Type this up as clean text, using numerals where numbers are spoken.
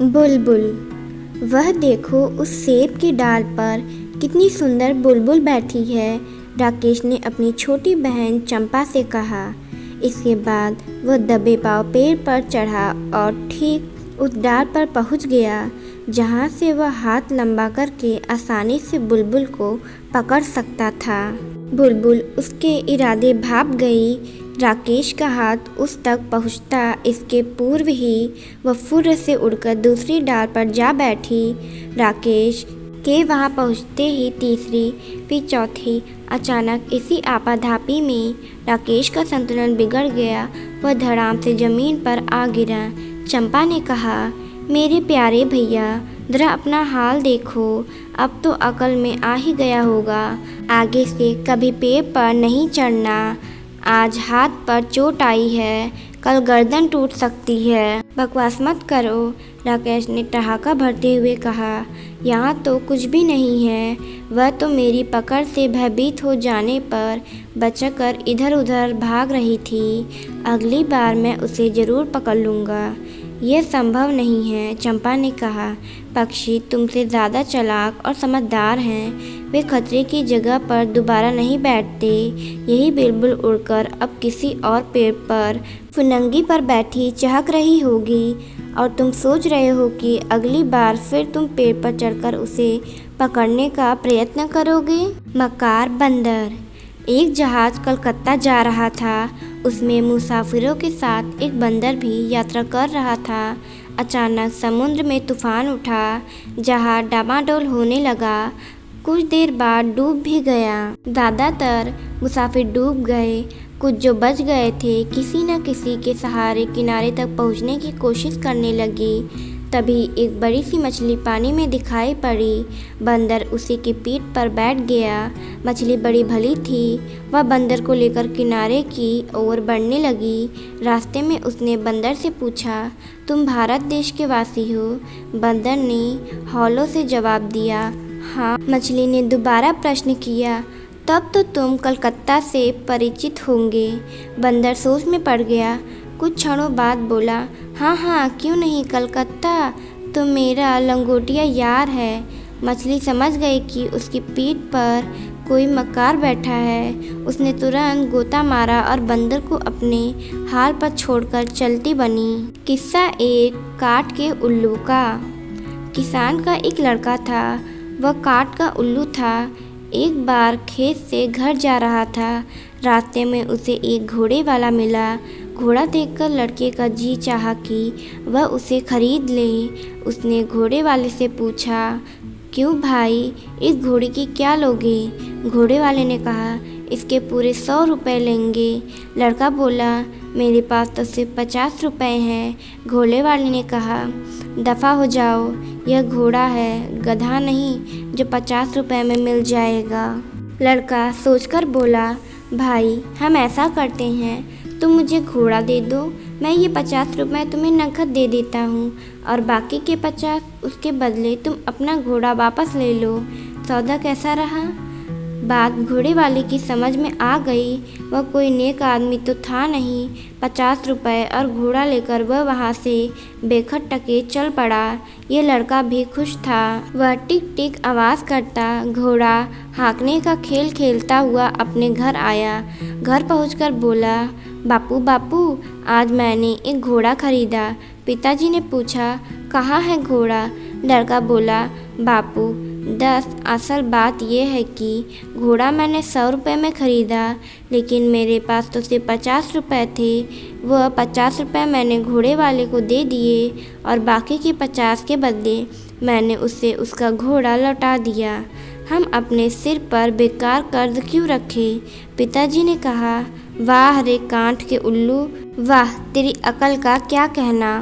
बुलबुल। वह देखो उस सेब की डाल पर कितनी सुंदर बुलबुल बैठी है, राकेश ने अपनी छोटी बहन चंपा से कहा। इसके बाद वह दबे पांव पेड़ पर चढ़ा और ठीक उस डाल पर पहुंच गया जहां से वह हाथ लंबा करके आसानी से बुलबुल को पकड़ सकता था। बुलबुल उसके इरादे भाप गई। राकेश का हाथ उस तक पहुंचता इसके पूर्व ही वह फुर्र से उड़कर दूसरी डाल पर जा बैठी। राकेश के वहां पहुंचते ही तीसरी फिर चौथी। अचानक इसी आपाधापी में राकेश का संतुलन बिगड़ गया। वह धड़ाम से जमीन पर आ गिरा। चंपा ने कहा, मेरे प्यारे भैया, जरा अपना हाल देखो, अब तो अकल में आ ही गया होगा। आगे से कभी पेड़ पर नहीं चढ़ना। आज हाथ पर चोट आई है, कल गर्दन टूट सकती है। बकवास मत करो, राकेश ने ठहाका भरते हुए कहा। यहाँ तो कुछ भी नहीं है। वह तो मेरी पकड़ से भयभीत हो जाने पर बचकर इधर उधर भाग रही थी। अगली बार मैं उसे ज़रूर पकड़ लूँगा। यह संभव नहीं है, चंपा ने कहा। पक्षी तुमसे ज़्यादा चालाक और समझदार हैं। वे खतरे की जगह पर दोबारा नहीं बैठते। यही बुलबुल उड़कर अब किसी और पेड़ पर फुनंगी पर बैठी चहक रही होगी और तुम सोच रहे हो कि अगली बार फिर तुम पेड़ पर चढ़कर उसे पकड़ने का प्रयत्न करोगे। मकार बंदर। एक जहाज़ कलकत्ता जा रहा था। उसमें मुसाफिरों के साथ एक बंदर भी यात्रा कर रहा था। अचानक समुद्र में तूफान उठा। जहाज़ डामाडोल होने लगा। कुछ देर बाद डूब भी गया। ज़्यादातर मुसाफिर डूब गए। कुछ जो बच गए थे किसी न किसी के सहारे किनारे तक पहुंचने की कोशिश करने लगी। तभी एक बड़ी सी मछली पानी में दिखाई पड़ी। बंदर उसी की पीठ पर बैठ गया। मछली बड़ी भली थी। वह बंदर को लेकर किनारे की ओर बढ़ने लगी। रास्ते में उसने बंदर से पूछा, तुम भारत देश के वासी हो? बंदर ने हौलों से जवाब दिया, हाँ। मछली ने दोबारा प्रश्न किया, तब तो तुम कलकत्ता से परिचित होंगे। बंदर सोच में पड़ गया। कुछ क्षणों बाद बोला, हाँ हाँ, क्यों नहीं, कलकत्ता तो मेरा लंगोटिया यार है। मछली समझ गई कि उसकी पीठ पर कोई मकार बैठा है। उसने तुरंत गोता मारा और बंदर को अपने हाल पर छोड़कर चलती बनी। किस्सा एक काठ के उल्लू का। किसान का एक लड़का था। वह काठ का उल्लू था। एक बार खेत से घर जा रहा था। रास्ते में उसे एक घोड़े वाला मिला। घोड़ा देखकर लड़के का जी चाहा कि वह उसे खरीद ले। उसने घोड़े वाले से पूछा, क्यों भाई, इस घोड़े की क्या लोगे? घोड़े वाले ने कहा, इसके पूरे 100 रुपये लेंगे। लड़का बोला, मेरे पास तो सिर्फ 50 रुपये हैं। घोड़े वाले ने कहा, दफ़ा हो जाओ, यह घोड़ा है, गधा नहीं जो 50 रुपये में मिल जाएगा। लड़का सोचकर बोला, भाई हम ऐसा करते हैं, तुम मुझे घोड़ा दे दो, मैं ये 50 रुपये तुम्हें नकद दे देता हूँ और बाकी के 50 उसके बदले तुम अपना घोड़ा वापस ले लो। सौदा कैसा रहा? बात घोड़े वाले की समझ में आ गई। वह कोई नेक आदमी तो था नहीं। 50 रुपये और घोड़ा लेकर वह वहाँ से बेखटके चल पड़ा। ये लड़का भी खुश था। वह टिक टिक आवाज़ करता घोड़ा हाँकने का खेल खेलता हुआ अपने घर आया। घर पहुंचकर बोला, बापू बापू, आज मैंने एक घोड़ा खरीदा। पिताजी ने पूछा, कहाँ है घोड़ा? लड़का बोला, बापू असल बात यह है कि घोड़ा मैंने 100 रुपये में ख़रीदा, लेकिन मेरे पास तो सिर्फ 50 रुपये थे। वह 50 रुपये मैंने घोड़े वाले को दे दिए और बाकी के 50 के बदले मैंने उससे उसका घोड़ा लौटा दिया। हम अपने सिर पर बेकार कर्ज क्यों रखें? पिताजी ने कहा, वाह रे कांठ के उल्लू, वाह, तेरी अकल का क्या कहना।